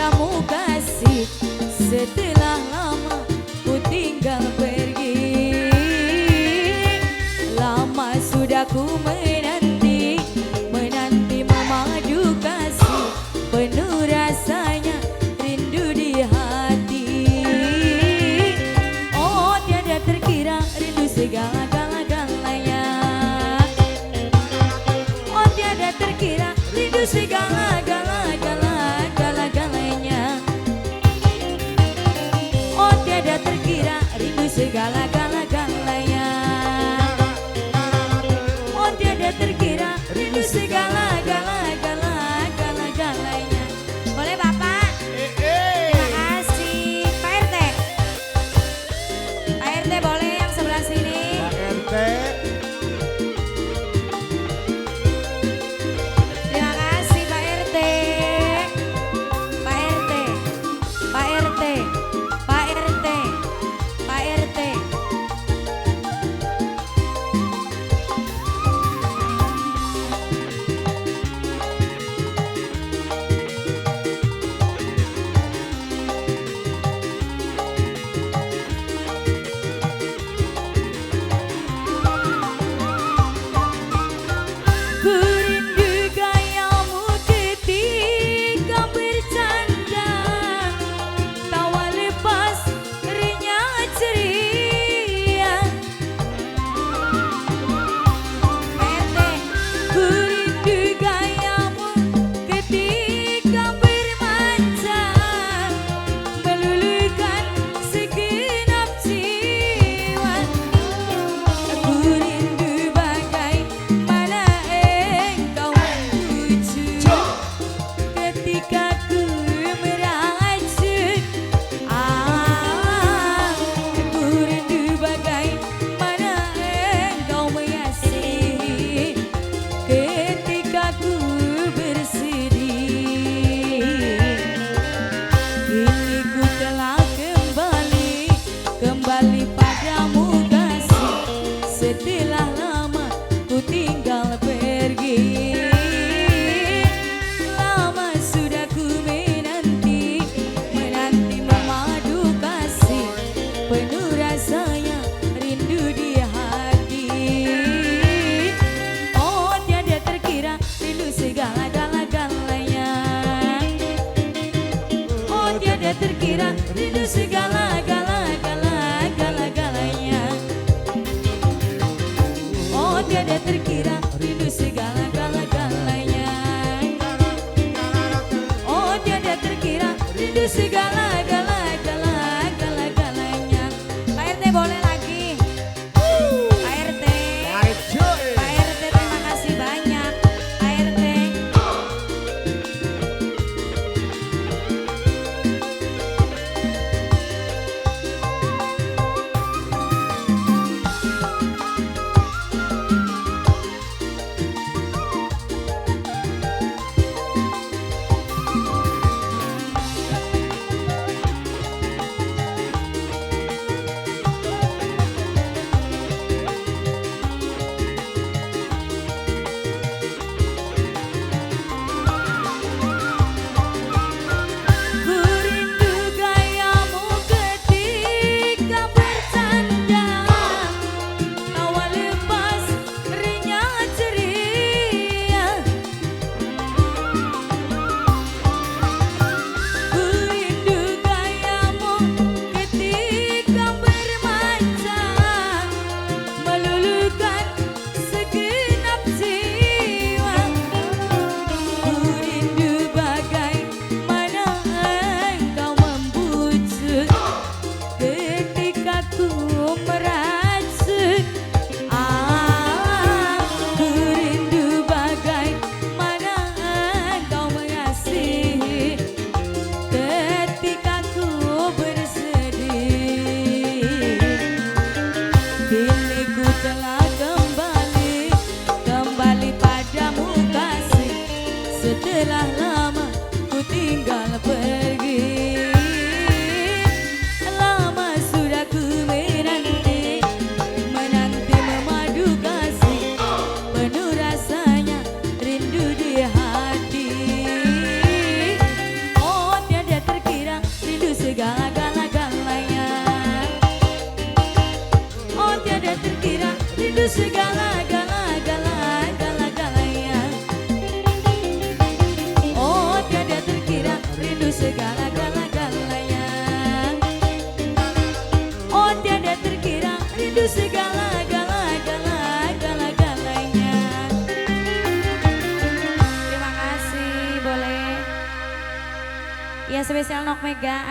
padamu kasih, setelah lama ku tinggal pergi. Lama sudah ku menanti, menanti memadu kasih, penuh rasanya rindu di hati. Oh tiada terkira rindu segala-galanya. Oh tiada terkira rindu segala-galanya. Oh tiada terkira rindu segala-galanya. Oh tiada terkira rindu segala-galanya. Boleh Bapak? Terima kasih. Pak RT. Pak RT boleh yang sebelah sini. Pak RT. Terima kasih Pak RT. Pak RT. Pak RT. Pak RT. Pak RT. Ku rindu gayamu ketika bercanda, tawa lepas rinyah ceria. RT, ku rindu gayamu ketika bermanja, meluluhkan segenap jiwa. Ku rindu bagaimana engkau membujuk ketika ku meracun. Ku rindu bagaimana engkau mengasihi ketika ku bersedih. Kini ku telah kembali padamu kasih, setelah lama ku tinggal pergi. Lama sudah ku menanti, menanti memadu kasih, penuh rasanya rindu di hati. Oh tiada terkira rindu segala-galanya. Oh tiada terkira rindu segala-galanya. Oh tiada terkira rindu segala-galanya. Oh tiada terkira rindu segala-galanya. Pak RT boleh lagi. Pak RT. Pak RT terima kasih banyak. Pak RT. Ku rindu gayamu ketika bercanda, tawa lepas rinyah ceria. Ku rindu gayamu ketika bermanja, meluluhkan segenap jiwa. Ku rindu bagaimana engkau membujuk ketika ku meracun. Ku rindu bagaimana engkau mengasihi ketika ku bersedih. Kini ku telah kembali padamu kasih, setelah lama ku tinggal pergi. Lama sudah ku menanti, menanti memadu kasih, penuh rasanya rindu di hati. Oh tiada Ya spesial Nok Mega.